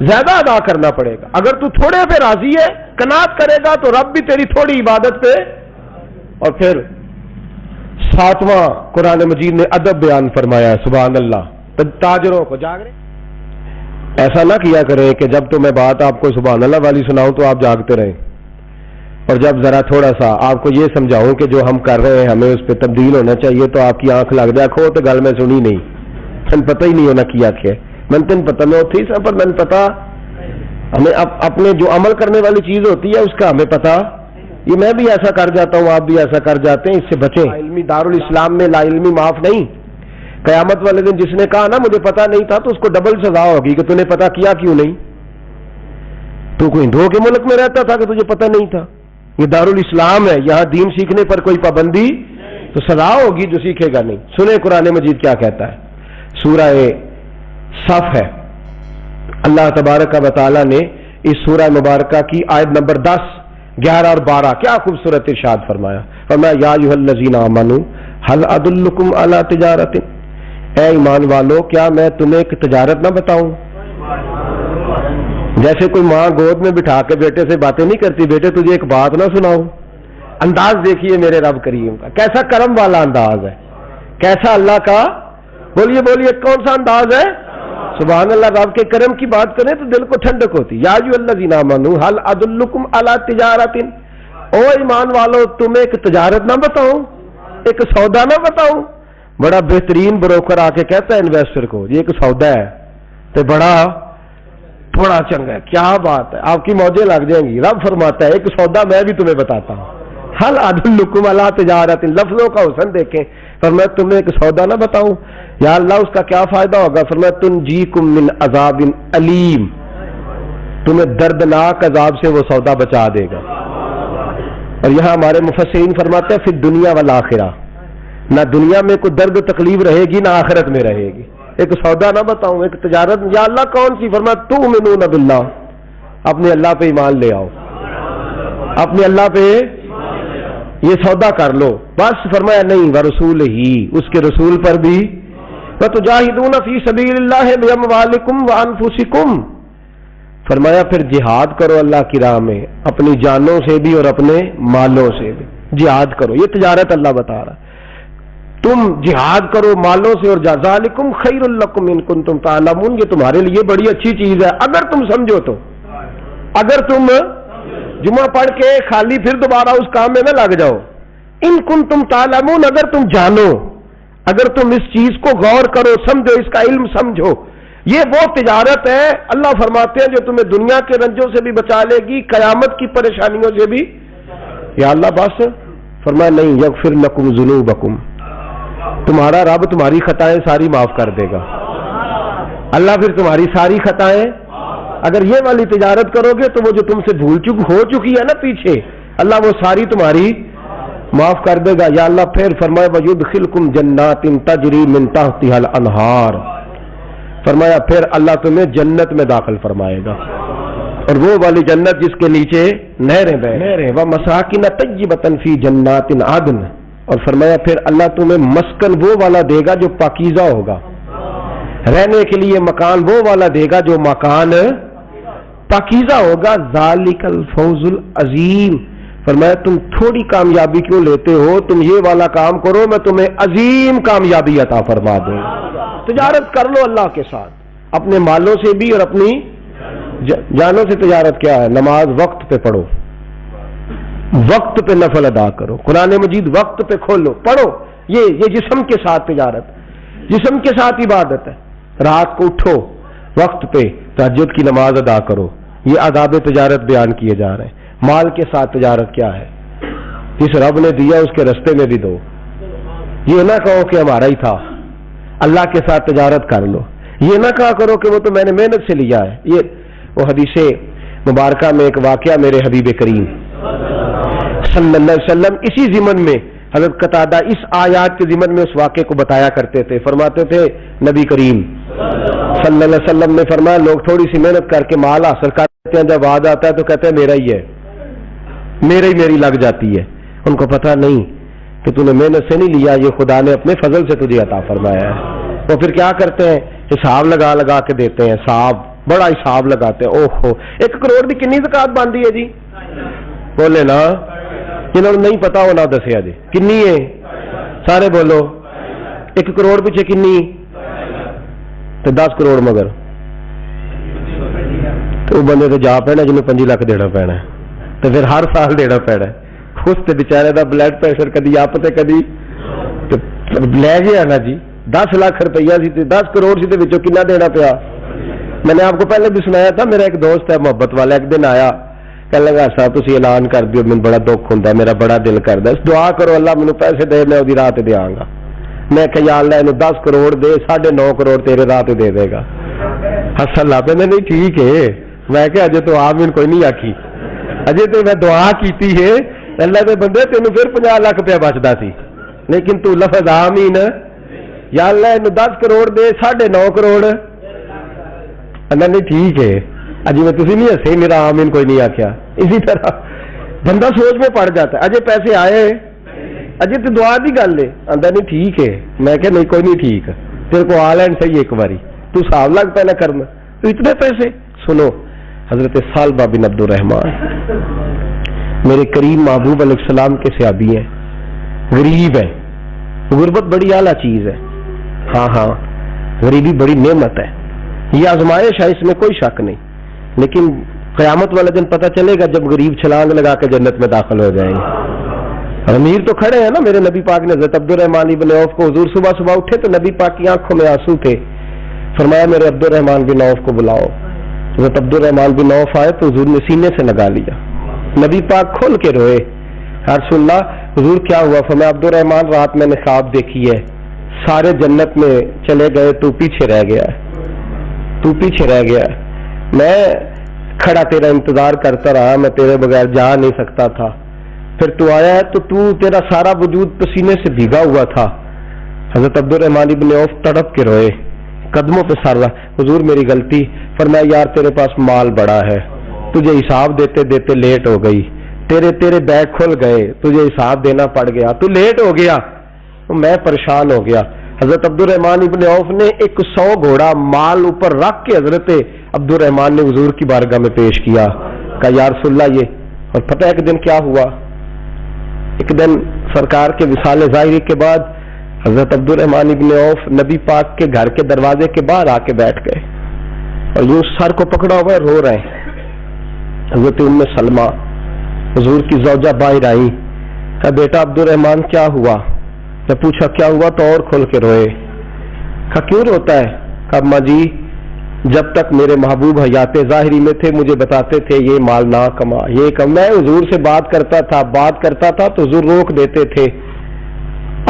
Speaker 1: زیادہ ادا کرنا پڑے گا. اگر تو تھوڑے پہ راضی ہے، قناعت کرے گا، تو رب بھی تیری تھوڑی عبادت پہ. اور پھر 7واں قرآن مجید نے ادب بیان فرمایا، سبحان اللہ. تاجروں کو جاگ رہے ایسا نہ کیا کریں کہ جب تو میں بات آپ کو سبحان اللہ والی سناؤں تو آپ جاگتے رہیں، اور جب ذرا تھوڑا سا آپ کو یہ سمجھاؤں کہ جو ہم کر رہے ہیں ہمیں اس پہ تبدیل ہونا چاہیے تو آپ کی آنکھ لگ جائے کھو تو گل میں سنی نہیں، تن پتہ ہی نہیں ہونا کیا کہ میں تین پتہ میں تھی سب پر میں نے پتا. ہمیں اپنے جو عمل کرنے والی چیز ہوتی ہے اس کا ہمیں پتا. یہ میں بھی ایسا کر جاتا ہوں، آپ بھی ایسا کر جاتے ہیں، اس سے بچیں. علمی دارالاسلام میں لا علمی معاف نہیں. قیامت والے دن جس نے کہا نا مجھے پتا نہیں تھا تو اس کو ڈبل سزا ہوگی کہ تو نے پتا کیا کیوں نہیں. تو کوئی ہندوؤں کے ملک میں رہتا تھا کہ تجھے پتا نہیں تھا. یہ دارالاسلام ہے، یہاں دین سیکھنے پر کوئی پابندی تو سزا ہوگی جو سیکھے گا نہیں. سنیں قرآن مجید کیا کہتا ہے. سورہ صف ہے. اللہ تبارک و تعالی نے اس سورہ مبارکہ کی آیت نمبر 10، 11 اور 12 کیا خوبصورت ارشاد فرمایا. فرمایا یا ایھا الذین آمنوا هل ادلکم علی تجارۃ، اے ایمان والو کیا میں تمہیں ایک تجارت نہ بتاؤں. جیسے کوئی ماں گود میں بٹھا کے بیٹے سے باتیں نہیں کرتی، بیٹے تجھے ایک بات نہ سناؤں. انداز دیکھیے میرے رب کریم کا، کیسا کرم والا انداز ہے، کیسا اللہ کا. بولیے بولیے کون سا انداز ہے. سبحان اللہ. رب کے کرم کی بات کریں تو دل کو ٹھنڈک ہوتی. یا ایھا الذین آمنوا هل ادلکم علی تجارۃ، او ایمان والو تمہیں ایک تجارت نہ بتاؤں، ایک سودا نہ بتاؤں. بڑا بہترین بروکر آ کے کہتا ہے انویسٹر کو یہ ایک سودا ہے، تو بڑا بڑا چنگا ہے, کیا بات ہے, آپ کی موجیں لگ جائیں گی. رب فرماتا ہے ایک سودا میں بھی تمہیں بتاتا ہوں. حل ادلکم علی تجارت, لفظوں کا حسن دیکھیں. فرمایا تمہیں ایک سودا نہ بتاؤں؟ یا اللہ اس کا کیا فائدہ ہوگا؟ فرمایا تنجیکم من عذاب علیم, تمہیں دردناک عذاب سے وہ سودا بچا دے گا. اور یہاں ہمارے مفسرین فرماتے ہیں فی الدنیا والآخرہ, نہ دنیا میں کوئی درد تکلیف رہے گی نہ آخرت میں رہے گی. ایک سودا نہ بتاؤں, ایک تجارت. یا اللہ کون سی؟ فرمایا تؤمنون باللہ, اپنے اللہ پہ ایمان لے آؤ, اپنے اللہ پہ یہ سودا کر لو بس. فرمایا نہیں, ورسول ہی, اس کے رسول پر بھی. وتجاہدون فی سبیل اللہ باموالکم وانفسکم, فرمایا پھر جہاد کرو اللہ کی راہ میں اپنی جانوں سے بھی اور اپنے مالوں سے بھی. جہاد کرو, یہ تجارت اللہ بتا رہا ہے. تم جہاد کرو مالوں سے, اور ذالکم خیر لکم ان کنتم تعلمون, یہ تمہارے لیے بڑی اچھی چیز ہے اگر تم سمجھو تو. اگر تم جمعہ پڑھ کے خالی پھر دوبارہ اس کام میں نہ لگ جاؤ. ان کنتم تعلمون, اگر تم جانو, اگر تم اس چیز کو غور کرو, سمجھو, اس کا علم سمجھو. یہ وہ تجارت ہے اللہ فرماتے ہیں جو تمہیں دنیا کے رنجوں سے بھی بچا لے گی, قیامت کی پریشانیوں سے بھی. یا اللہ بس. فرمایا نہیں, یغفر لکم ذنوبکم, تمہارا رب تمہاری خطائیں ساری معاف کر دے گا. اللہ پھر تمہاری ساری خطائیں, اگر یہ والی تجارت کرو گے تو وہ جو تم سے بھول ہو چکی ہے نا پیچھے, اللہ وہ ساری تمہاری معاف کر دے گا. یا اللہ پھر فرمایا وَيُدْخِلْكُمْ جَنَّاتٍ تَجْرِي مِن تَحْتِهَا الْأَنْهَارُ, فرمایا پھر اللہ تمہیں جنت میں داخل فرمائے گا, اور وہ والی جنت جس کے نیچے نہریں بہیں. وَمَسَاكِنَ طَيِّبَةً فِي جَنَّاتٍ عَدْنٍ, اور فرمایا پھر اللہ تمہیں مسکن وہ والا دے گا جو پاکیزہ ہوگا, رہنے کے لیے مکان وہ والا دے گا جو مکان پاکیزہ ہوگا. ذالک الفوز العظیم, فرمایا تم تھوڑی کامیابی کیوں لیتے ہو, تم یہ والا کام کرو میں تمہیں عظیم کامیابی عطا فرما دوں. تجارت کر لو اللہ کے ساتھ, اپنے مالوں سے بھی اور اپنی جانوں سے. تجارت کیا ہے؟ نماز وقت پہ پڑھو, وقت پہ نفل ادا کرو, قرآن مجید وقت پہ کھولو پڑھو. یہ جسم کے ساتھ تجارت, جسم کے ساتھ عبادت ہے. رات کو اٹھو وقت پہ, تہجد کی نماز ادا کرو. یہ آداب تجارت بیان کیے جا رہے ہیں. مال کے ساتھ تجارت کیا ہے؟ جس رب نے دیا اس کے رستے میں بھی دو. یہ نہ کہو کہ ہمارا ہی تھا, اللہ کے ساتھ تجارت کر لو. یہ نہ کہا کرو کہ وہ تو میں نے محنت سے لیا ہے. یہ وہ حدیث مبارکہ میں ایک واقعہ میرے حبیب کریم صلی اللہ علیہ وسلم اسی ضمن میں حضرت قتادہ اس آیات کے ضمن میں اس واقعے کو بتایا کرتے تھے. فرماتے تھے نبی کریم صلی اللہ علیہ وسلم نے فرمایا لوگ تھوڑی سی محنت کر کے مال حاصل کرتے ہیں, جب آ جاتا ہے تو کہتے ہیں میرا ہی ہے, میری لگ جاتی ہے. ان کو پتہ نہیں کہ تو نے محنت سے نہیں لیا, یہ خدا نے اپنے فضل سے تجھے عطا فرمایا ہے. وہ پھر کیا کرتے ہیں, حساب لگا کے دیتے ہیں, بڑا حساب لگاتے ہیں. اوہو 1 کروڑ کی کنی زکات بنتی ہے جی؟ بولے نا, جنہوں نے نہیں پتا وہ نہ دسیا جی کنی ہے. سارے بولو 1 کروڑ پیچھے کنی تو 10 کروڑ, مگر تو بندے تو جا پینا جنہوں 5 لاکھ دینا پینا ہے, تو پھر ہر سال دینا پینا ہے. اس تے بیچارے دا بلڈ پریشر کدی اپ تے کدی لے گیا نا جی. 10 لاکھ روپیہ سی تے 10 کروڑ سی تے وچوں کنا دینا پیا. میں نے آپ کو پہلے بھی سنایا تھا, میرا ایک دوست ہے محبت والا, ایک دن آیا کہنے لگا صاحب تسی اعلان کر دیو, مجھے بڑا دکھ ہوندا, میرا بڑا دل کردا, دعا کرو اللہ مینوں پیسے دے, میں اودی راہ تے دیاں گا. میں کہ یا اللہ اینوں 10 کروڑ دے, 9.5 کروڑ تیرے راہ تے دے دے گا. ہسن لا پے, نہیں ٹھیک ہے. میں کہ اجے تو آمین کوئی نہیں آکھی, اجے تو میں دعا کیتی ہے اللہ دے بندے, تینوں پھر 50 لاکھ روپیہ بچدا سی, لیکن تو لفظ آمین یا اللہ اینوں 10 کروڑ دے, 9.5 کروڑ. اللہ نہیں ٹھیک ہے, اجے میں تسی نہیں ہسے, میرا آمین کوئی نہیں آکھیا. اسی طرح بندہ سوچ میں پڑ جاتا ہے, اجے پیسے آئے, اجے تو دعا دی گل ہے, آندا نہیں ٹھیک ہے. میں کہ نہیں کوئی نہیں ٹھیک, تیرے کو آ لین صحیح ایک باری, تو حساب لگ پہنا کرنا, تو اتنے پیسے. سنو حضرت سالبہ بن عبد الرحمن میرے کریم محبوب علیہ السلام کے صحابی ہیں, غریب ہیں. غربت بڑی اعلیٰ چیز ہے, ہاں غریبی بڑی نعمت ہے, یہ آزمائش ہے, اس میں کوئی شک نہیں. لیکن قیامت والا دن پتہ چلے گا جب غریب چھلانگ لگا کے جنت میں داخل ہو جائیں گے. امیر تو کھڑے ہیں نا. میرے نبی پاک نے حضرت عبد الرحمن بن عوف کو, حضور صبح اٹھے تو نبی پاک کی آنکھوں میں آنسو تھے. فرمایا میرے عبد الرحمن بن عوف کو بلاؤ. حضرت عبد الرحمان بن عوف آئے تو حضور نے سینے سے لگا لیا. نبی پاک کھول کے روئے. یا رسول اللہ حضور کیا ہوا؟ فرمایا عبد الرحمان رات میں نے خواب دیکھی ہے، سارے جنت میں چلے گئے، تو پیچھے رہ گیا ہے، تو پیچھے رہ گیا ہے. میں کھڑا تیرا انتظار کرتا رہا، میں تیرے بغیر جا نہیں سکتا تھا. پھر تو آیا ہے تو تیرا سارا وجود پسینے سے بھیگا ہوا تھا. حضرت عبد الرحمان بن عوف تڑپ کے روئے، قدموں پہ سر رہا. حضور میری غلطی. فرمایا یار تیرے پاس مال بڑا ہے، تجھے حساب دیتے دیتے لیٹ ہو گئی، تیرے بیگ کھل گئے، تجھے حساب دینا پڑ گیا، تو لیٹ ہو گیا، میں پریشان ہو گیا. حضرت عبد الرحمان ابن عوف نے 100 گھوڑا مال اوپر رکھ کے حضرت عبد الرحمان نے حضور کی بارگاہ میں پیش کیا. کہا یا رسول اللہ یہ. اور پتہ ہے ایک دن کیا ہوا؟ ایک دن سرکار کے وصال ظاہری کے بعد حضرت عبد الرحمان ابن عوف نبی پاک کے گھر کے دروازے کے باہر آ کے بیٹھ گئے اور یوں سر کو پکڑا ہوا ہے، رو رہے ہیں. حضرت ام سلمہ حضور کی زوجہ باہر آئی. کہا بیٹا عبد الرحمان کیا ہوا؟ میں پوچھا کیا ہوا تو اور کھول کے روئے. کہا کیوں روتا ہے؟ کہا اماں جی جب تک میرے محبوب حیات ظاہری میں تھے مجھے بتاتے تھے یہ مال نہ کما، یہ کم. میں حضور سے بات کرتا تھا تو حضور روک دیتے تھے.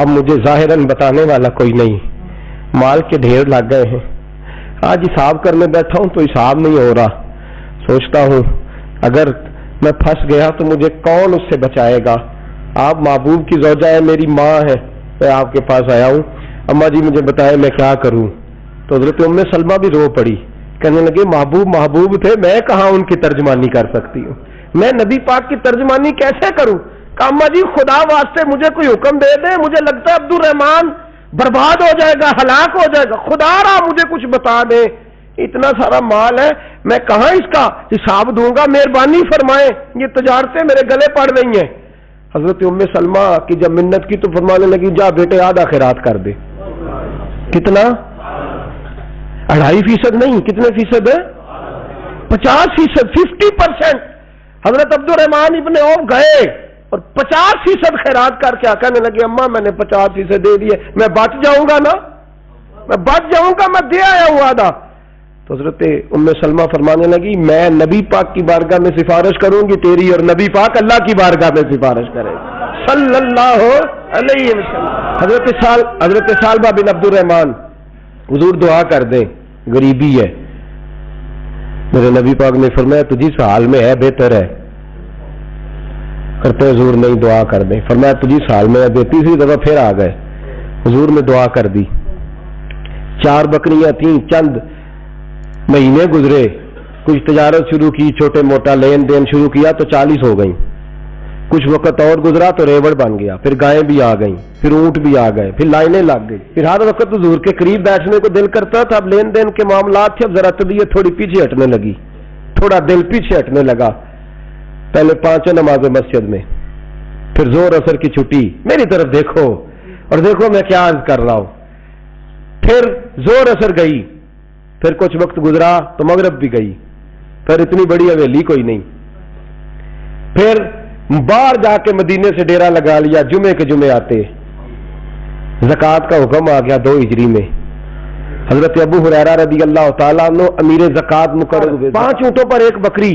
Speaker 1: اب مجھے ظاہراً بتانے والا کوئی نہیں، مال کے ڈھیر لگ گئے ہیں. آج حساب کرنے بیٹھا ہوں تو حساب نہیں ہو رہا. سوچتا ہوں اگر میں پھنس گیا تو مجھے کون اس سے بچائے گا؟ آپ محبوب کی زوجہ ہے، میری ماں ہے، میں آپ کے پاس آیا ہوں. اماں جی مجھے بتائے میں کیا کروں؟ تو حضرت ام سلمہ بھی رو پڑی، کہنے لگے محبوب تھے، میں کہاں ان کی ترجمانی کر سکتی ہوں، میں نبی پاک کی ترجمانی کیسے کروں؟ کہ اماں جی خدا واسطے مجھے کوئی حکم دے دے، مجھے لگتا ہے عبد الرحمان برباد ہو جائے گا، ہلاک ہو جائے گا، خدا را مجھے کچھ بتا دے. اتنا سارا مال ہے، میں کہاں اس کا حساب دوں گا؟ مہربانی فرمائیں، یہ تجارتیں میرے گلے پڑ رہی ہیں. حضرت ام سلمہ کی جب منت کی تو فرمانے لگی جا بیٹے آدھا خیرات کر دے. کتنا؟ 2.5% نہیں، کتنے فیصد ہے؟ 50%، 50%. حضرت عبد الرحمان ابن عوف گئے اور 50% خیرات کر کے کہنے لگے اماں میں نے 50% دے دیے، میں بچ جاؤں گا نا، میں بچ جاؤں گا، میں دے آیا ہوں آدھا. تو حضرت ام سلمہ فرمانے لگی میں نبی پاک کی بارگاہ میں سفارش کروں گی تیری، اور نبی پاک اللہ کی بارگاہ میں سفارش کرے صلی اللہ علیہ وسلم. حضرت سالبہ بن عبد الرحمان حضور دعا کر دیں، غریبی ہے. میرے نبی پاک نے فرمایا تجھی اس حال میں ہے بہتر ہے. کرتے حضور نہیں دعا کر دیں. فرمایا تجھی سال میں ہے. تیسری دفعہ پھر آ گئے، حضور نے دعا کر دی. 4 بکریاں تھیں، چند مہینے گزرے، کچھ تجارت شروع کی، چھوٹے موٹا لین دین شروع کیا تو 40 ہو گئیں. کچھ وقت اور گزرا تو ریوڑ بن گیا، پھر گائیں بھی آ گئیں، پھر اونٹ بھی آ گئے، پھر لائنیں لگ گئی. پھر ہر وقت حضور کے قریب بیٹھنے کو دل کرتا تھا. اب لین دین کے معاملات تھے، اب ذرا طبیعت تھوڑی پیچھے ہٹنے لگی، تھوڑا دل پیچھے ہٹنے لگا. پہلے 5 نمازیں مسجد میں، پھر زور اثر کی چھٹی، میری طرف دیکھو اور دیکھو میں کیا عرض کر رہا ہوں. پھر زور اثر گئی، پھر کچھ وقت گزرا تو مغرب بھی گئی، پھر اتنی بڑی حویلی کوئی نہیں. پھر باہر جا کے مدینے سے ڈیرا لگا لیا، جمعے کے جمعے آتے. زکوٰۃ کا حکم آ گیا 2 ہجری میں. حضرت ابو ہریرہ رضی اللہ تعالیٰ عنہ امیر زکوٰۃ مقرر ہوئے. 5 اونٹوں پر 1 بکری،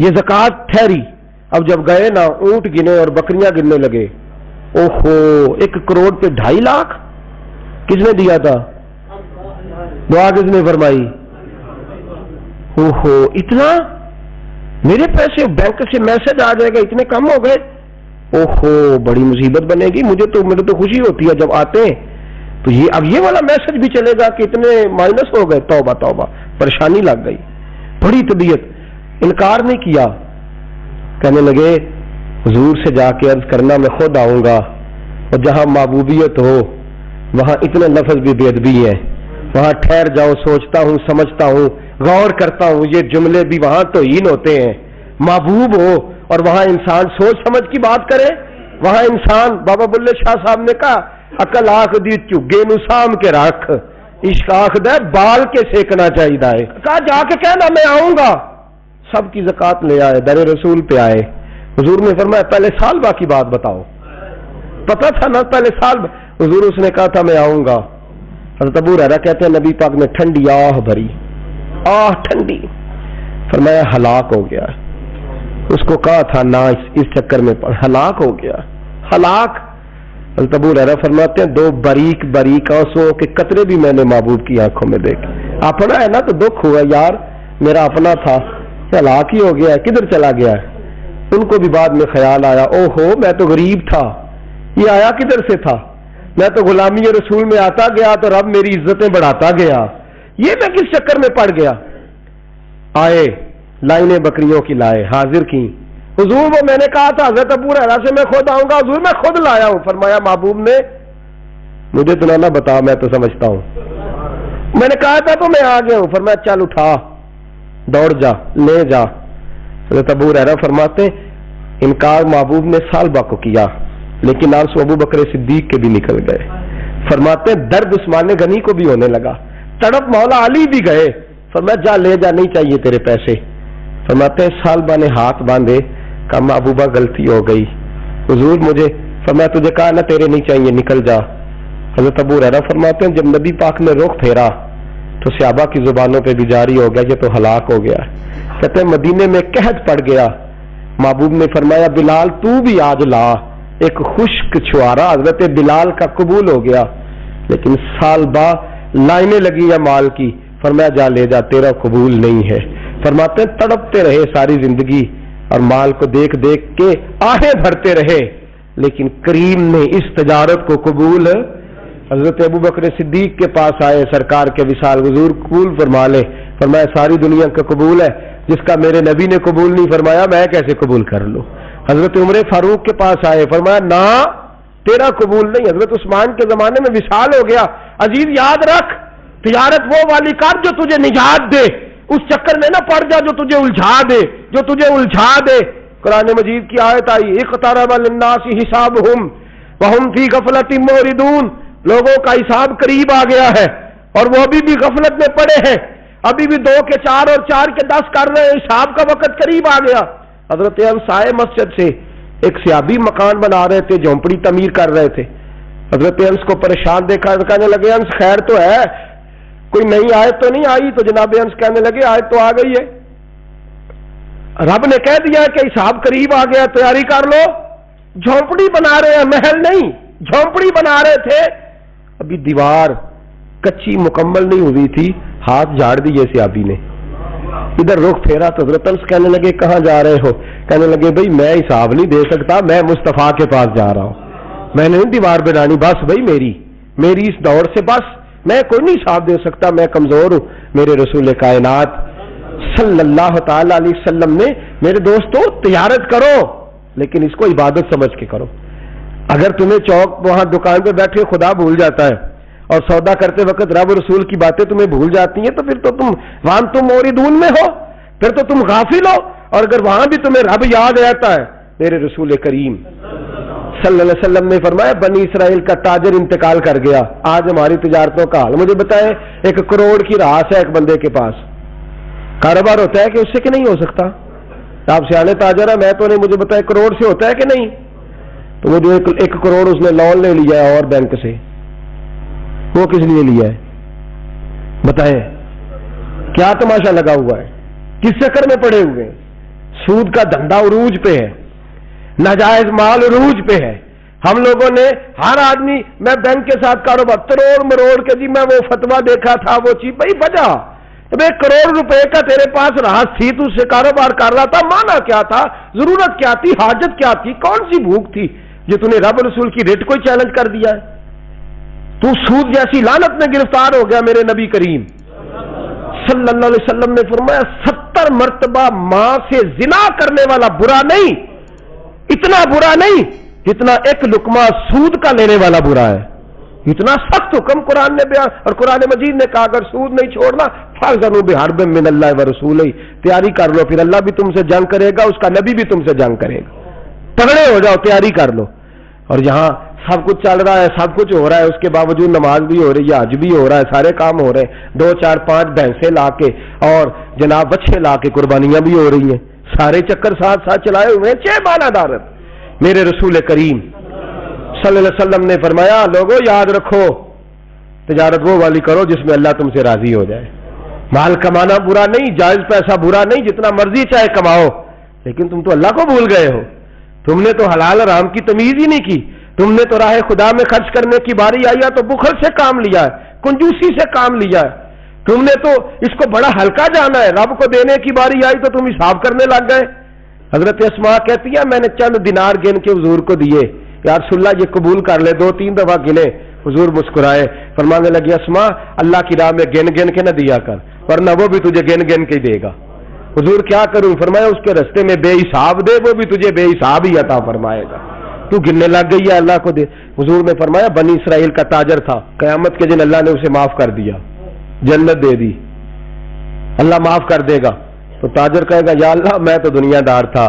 Speaker 1: یہ زکوٰۃ ٹھہری. اب جب گئے نا اونٹ گنے اور بکریاں گننے لگے، اوہو 1 کروڑ پہ 2.5 لاکھ کس نے دیا تھا؟ دعا کس نے فرمائی؟ اوہو اتنا، میرے پیسے بینک سے میسج آ جائے گا اتنے کم ہو گئے، اوہو بڑی مصیبت بنے گی. مجھے تو خوشی ہوتی ہے جب آتے ہیں تو اب یہ والا میسج بھی چلے گا کہ اتنے مائنس ہو گئے. توبہ توبہ، پریشانی لگ گئی. بڑی طبیعت، انکار نہیں کیا. کہنے لگے حضور سے جا کے عرض کرنا میں خود آؤں گا، اور جہاں محبوبیت ہو وہاں اتنے لفظ بھی بے ادبی ہیں. وہاں ٹھہر جاؤ، سوچتا ہوں، سمجھتا ہوں، غور کرتا ہوں، یہ جملے بھی وہاں توہین ہوتے ہیں. محبوب ہو اور وہاں انسان سوچ سمجھ کی بات کرے. وہاں انسان، بابا بلے شاہ صاحب نے کہا عقل آخ دی چگے نو سام کے رکھ، عشق آخ دے بال کے سیکنا چاہیے. کہا جا کے کہنا میں آؤں گا. سب کی زکوٰۃ لے آئے، در رسول پہ آئے. حضور نے فرمایا پہلے سالبہ کی بات بتاؤ. پتا تھا نا پہلے سال. حضور اس نے کہا تھا میں آؤں گا. حضرت ابو ہریرہ کہتے ہیں نبی پاک نے ٹھنڈی آہ بھری آہ ٹھنڈی. فرمایا ہلاک ہو گیا. اس کو کہا تھا نہ اس چکر میں پڑ, ہلاک ہو گیا. ہلاک. حضرت ابو ہریرہ فرماتے ہیں 2 باریک باریک آنسوؤں کے قطرے بھی میں نے محبوب کی آنکھوں میں دیکھے. اپنا ہے نا تو دکھ ہوا, یار میرا اپنا تھا, ہلاک ہی ہو گیا ہے, کدھر چلا گیا ہے. ان کو بھی بعد میں خیال آیا, او ہو میں تو غریب تھا, یہ آیا کدھر سے تھا, میں تو غلامی رسول میں آتا گیا تو رب میری عزتیں بڑھاتا گیا, یہ میں کس چکر میں پڑ گیا. آئے لائنیں بکریوں کی لائے, حاضر کی. حضور وہ میں نے کہا تھا حضرت ابو ہریرہ سے میں خود آؤں گا, حضور میں خود لایا ہوں. فرمایا محبوب نے مجھے تو نہ بتا, میں تو سمجھتا ہوں, میں نے کہا تھا تو میں آ گیا ہوں. فرمایا چل اٹھا, دوڑ جا, لے جا. حضرت ابو ہریرہ فرماتے انکار محبوب نے سالبہ کو کیا, لیکن آنسو ابو بکر صدیق کے بھی نکل گئے. فرماتے درد عثمان غنی کو بھی ہونے لگا, تڑپ مولا علی بھی گئے. فرمایا جا لے جا, نہیں چاہیے تیرے پیسے. فرماتے سالبہ نے ہاتھ باندھے, کہا محبوبہ غلطی ہو گئی, حضور مجھے. فرمایا تجھے کہا نا تیرے نہیں چاہیے, نکل جا. حضرت ابو ہریرہ فرماتے ہیں جب نبی پاک نے رخ پھیرا تو صحابہ کی زبانوں پہ بھی جاری ہو گیا یہ تو ہلاک ہو گیا. کہتے ہیں مدینے میں قحط پڑ گیا. محبوب نے فرمایا بلال تو بھی آج لا. ایک خشک چھوارا حضرت بلال کا قبول ہو گیا, لیکن سال بعد لائنیں لگی ہے مال کی. فرمایا جا لے جا, تیرا قبول نہیں ہے. فرماتے ہیں تڑپتے رہے ساری زندگی اور مال کو دیکھ دیکھ کے آہیں بھرتے رہے, لیکن کریم نے اس تجارت کو قبول. حضرت ابو بکر صدیق کے پاس آئے, سرکار کے وصال, حضور قبول فرما لے. فرمایا ساری دنیا کا قبول ہے, جس کا میرے نبی نے قبول نہیں فرمایا میں کیسے قبول کر لوں. حضرت عمر فاروق کے پاس آئے, فرمایا نہ تیرا قبول نہیں. حضرت عثمان کے زمانے میں وصال ہو گیا. عزیز یاد رکھ, تجارت وہ والی کر جو تجھے نجات دے, اس چکر میں نہ پڑ جا جو تجھے الجھا دے. قرآن مجید کی آیت آئی اقترب للناس حسابہم وہم فی غفلۃ معرضون. لوگوں کا حساب قریب آ گیا ہے اور وہ ابھی بھی غفلت میں پڑے ہیں, ابھی بھی 2 کے 4 اور 4 کے 10 کر رہے ہیں, حساب کا وقت قریب آ گیا. حضرت انس آئے مسجد سے, ایک صحابی مکان بنا رہے تھے, جھونپڑی تعمیر کر رہے تھے. حضرت انس کو پریشان دیکھا, کہنے لگے انس خیر تو ہے, کوئی نئی آیت تو نہیں آئی. تو جناب انس کہنے لگے آیت تو آ گئی ہے, رب نے کہہ دیا کہ حساب قریب آ گیا, تیاری کر لو. جھونپڑی بنا رہے ہیں, محل نہیں, جھونپڑی بنا رہے تھے. ابھی دیوار کچی مکمل نہیں ہوئی تھی, ہاتھ جھاڑ دیے صحابی نے. ادھر رخ پھیرا تو حضرت انس کہنے لگے کہاں جا رہے ہو. کہنے لگے بھائی میں حساب نہیں دے سکتا, میں مصطفیٰ کے پاس جا رہا ہوں, میں نے دیوار بنانی, بس بھائی میری اس دوڑ سے بس میں کوئی نہیں حساب دے سکتا, میں کمزور ہوں. میرے رسول کائنات صلی اللہ تعالی علیہ وسلم نے میرے دوستوں تجارت کرو لیکن اس کو عبادت سمجھ کے کرو. اگر تمہیں چوک وہاں دکان پہ بیٹھے خدا بھول جاتا ہے اور سودا کرتے وقت رب رسول کی باتیں تمہیں بھول جاتی ہیں, تو پھر تو تم موردون میں ہو, پھر تو تم غافل ہو. اور اگر وہاں بھی تمہیں رب یاد رہتا ہے, میرے رسول کریم صلی اللہ علیہ وسلم نے فرمایا بنی اسرائیل کا تاجر انتقال کر گیا, آج ہماری تجارتوں کا حال. مجھے بتائیں 1 کروڑ کی راس ہے ایک بندے کے پاس, کاروبار ہوتا ہے کہ اس سے کہ نہیں ہو سکتا؟ آپ سیانے تاجر ہے, میں تو نہیں, مجھے بتائیں کروڑ سے ہوتا ہے کہ نہیں؟ تو وہ جو 1 کروڑ اس نے لون لے لیا ہے اور بینک سے, وہ کس لیے لیا ہے بتائیں؟ کیا تماشا لگا ہوا ہے, کس چکر میں پڑے ہوئے ہیں؟ سود کا دھندا عروج پہ ہے, ناجائز مال عروج پہ ہے. ہم لوگوں نے ہر آدمی, میں بینک کے ساتھ کاروبار تروڑ مروڑ کے, جی میں وہ فتوا دیکھا تھا وہ چیز, بھائی وجہ 1 کروڑ روپے کا تیرے پاس راس تھی, تو اس سے کاروبار کر رہا تھا, مانا کیا تھا, ضرورت کیا تھی, حاجت کیا تھی, کون سی بھوک تھی جو تو نے رب رسول کی ریٹ کو چیلنج کر دیا ہے؟ تو سود جیسی لعنت میں گرفتار ہو گیا. میرے نبی کریم صلی اللہ علیہ وسلم نے فرمایا 70 مرتبہ ماں سے زنا کرنے والا برا نہیں, اتنا برا نہیں جتنا 1 لقمہ سود کا لینے والا برا ہے. اتنا سخت حکم قرآن نے بیان, اور قرآن مجید نے کہا اگر سود نہیں چھوڑنا فَأْذَنُوا بِحَرْبٍ مِّنَ اللَّهِ وَرَسُولِهِ, تیاری کر لو, پھر اللہ بھی تم سے جنگ کرے گا, اس کا نبی بھی تم سے جنگ کرے گا. تگڑے ہو جاؤ, تیاری کر لو. اور یہاں سب کچھ چل رہا ہے, سب کچھ ہو رہا ہے, اس کے باوجود نماز بھی ہو رہی ہے, حج بھی ہو رہا ہے, سارے کام ہو رہے ہیں, 2 4 5 بھینسیں لا کے اور جناب بچے لا کے قربانیاں بھی ہو رہی ہیں, سارے چکر ساتھ ساتھ چلائے ہوئے ہیں. 6 معنی دارت. میرے رسول کریم صلی اللہ علیہ وسلم نے فرمایا لوگوں یاد رکھو, تجارت وہ والی کرو جس میں اللہ تم سے راضی ہو جائے. مال کمانا برا نہیں، جائز پیسہ برا نہیں، جتنا مرضی چاہے کماؤ، لیکن تم تو اللہ کو بھول گئے ہو. تم نے تو حلال حرام کی تمیز ہی نہیں کی. تم نے تو راہ خدا میں خرچ کرنے کی باری آئی ہے تو بخل سے کام لیا ہے، کنجوسی سے کام لیا ہے. تم نے تو اس کو بڑا ہلکا جانا ہے. رب کو دینے کی باری آئی تو تم حساب کرنے لگ گئے. حضرت اسماء کہتی ہے میں نے چند دینار گن کے حضور کو دیے، یا رسول اللہ یہ قبول کر لے. 2-3 دفعہ گنے. حضور مسکرائے، فرمانے لگے اسماء اللہ کی راہ میں گن گن کے نہ دیا کر، ورنہ وہ بھی تجھے گن گن کے دے گا. حضور کیا کروں؟ فرمایا اس کے رستے میں بے حساب دے، وہ بھی تجھے بے حساب ہی عطا فرمائے گا. تو گننے لگ گئی ہے اللہ کو دے. حضور نے فرمایا بنی اسرائیل کا تاجر تھا، قیامت کے دن اللہ نے اسے معاف کر دیا، جنت دے دی، اللہ معاف کر دے گا. تو تاجر کہے گا یا اللہ میں تو دنیا دار تھا،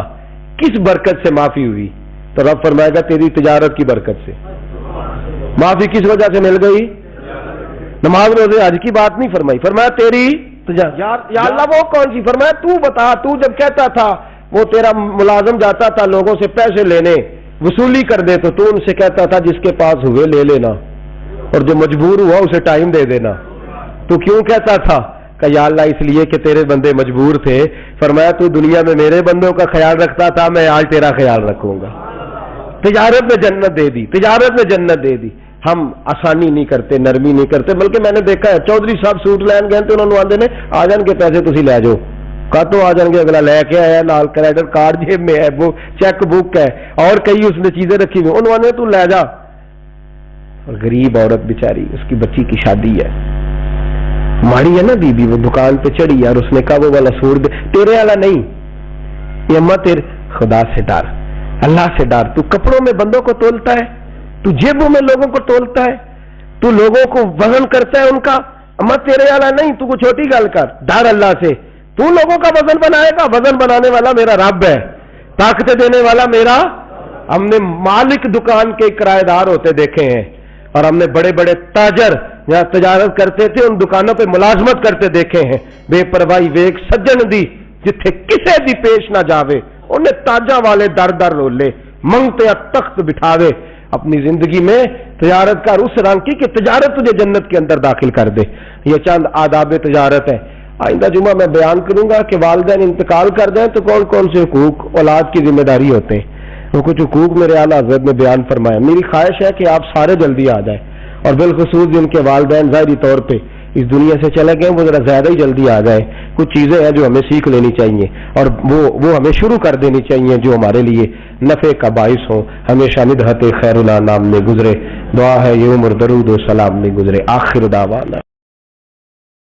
Speaker 1: کس برکت سے معافی ہوئی؟ تو رب فرمائے گا تیری تجارت کی برکت سے. معافی کس وجہ سے مل گئی؟ نماز روزے حج کی بات نہیں فرمائی، فرمایا تیری یا اللہ وہ کون سی؟ فرمایا تو بتا، تو جب کہتا تھا وہ تیرا ملازم جاتا تھا لوگوں سے پیسے لینے وصولی کر دے تو ان سے کہتا تھا جس کے پاس ہوئے لے لینا اور جو مجبور ہوا اسے ٹائم دے دینا. تو کیوں کہتا تھا؟ کہ یا اللہ اس لیے کہ تیرے بندے مجبور تھے. فرمایا تو دنیا میں میرے بندوں کا خیال رکھتا تھا، میں آج تیرا خیال رکھوں گا. تجارت میں جنت دے دی، تجارت میں جنت دے دی. ہم آسانی نہیں کرتے، نرمی نہیں کرتے، بلکہ میں نے دیکھا ہے چودھری صاحب سوٹ لین گئے تو انہوں نے آدھے نے آ جان کے پیسے تسی لے جاؤ. کہا تو آ جان گے، اگلا لے کے آیا نال کریڈٹ کارڈ جیب میں ہے، وہ چیک بک ہے اور کئی اس نے چیزیں رکھی ہوئی، انہوں نے تو لے جا. اور غریب عورت بیچاری، اس کی بچی کی شادی ہے، ہماری ہے نا بیوی، وہ دکان پہ چڑھی اور اس نے کہا وہ والا سوٹ دے، تیرے والا نہیں یہ اما تیرے. خدا سے ڈر، اللہ سے ڈر. تو کپڑوں میں بندوں کو تولتا ہے، تو جیبوں میں لوگوں کو تولتا ہے، تو لوگوں کو وزن کرتا ہے ان کا. اما تیرے والا نہیں، تو کوئی چھوٹی گل کر، ڈر اللہ سے. تو لوگوں کا وزن بنائے گا، وزن بنانے والا میرا رب ہے، طاقت دینے والا میرا. ہم نے مالک دکان کے کرایہ دار ہوتے دیکھے ہیں، اور ہم نے بڑے بڑے تاجر جہاں تجارت کرتے تھے ان دکانوں پہ ملازمت کرتے دیکھے ہیں. بے پرواہی ویک سجن دی جتھے کسے دی پیش نہ جاوے، انہیں تاجاں والے در در رولے منگتے تخت بٹھاوے. اپنی زندگی میں تجارت کر اس رنگ کی کہ تجارت تجھے جنت کے اندر داخل کر دے. یہ چند آداب تجارت ہے. آئندہ جمعہ میں بیان کروں گا کہ والدین انتقال کر دیں تو کون کون سے حقوق اولاد کی ذمہ داری ہوتے ہیں. وہ کچھ حقوق میرے اعلیٰ حضرت نے بیان فرمایا. میری خواہش ہے کہ آپ سارے جلدی آ جائیں، اور بالخصوص جن کے والدین ظاہری طور پہ اس دنیا سے چلے گئے وہ ذرا زیادہ ہی جلدی آ جائیں. کچھ چیزیں ہیں جو ہمیں سیکھ لینی چاہیے اور وہ ہمیں شروع کر دینی چاہیے جو ہمارے لیے نفع کا باعث ہو. ہمیشہ ندہت خیر الانام میں گزرے. دعا ہے یہ عمر درود و سلام میں گزرے. آخر دعوانا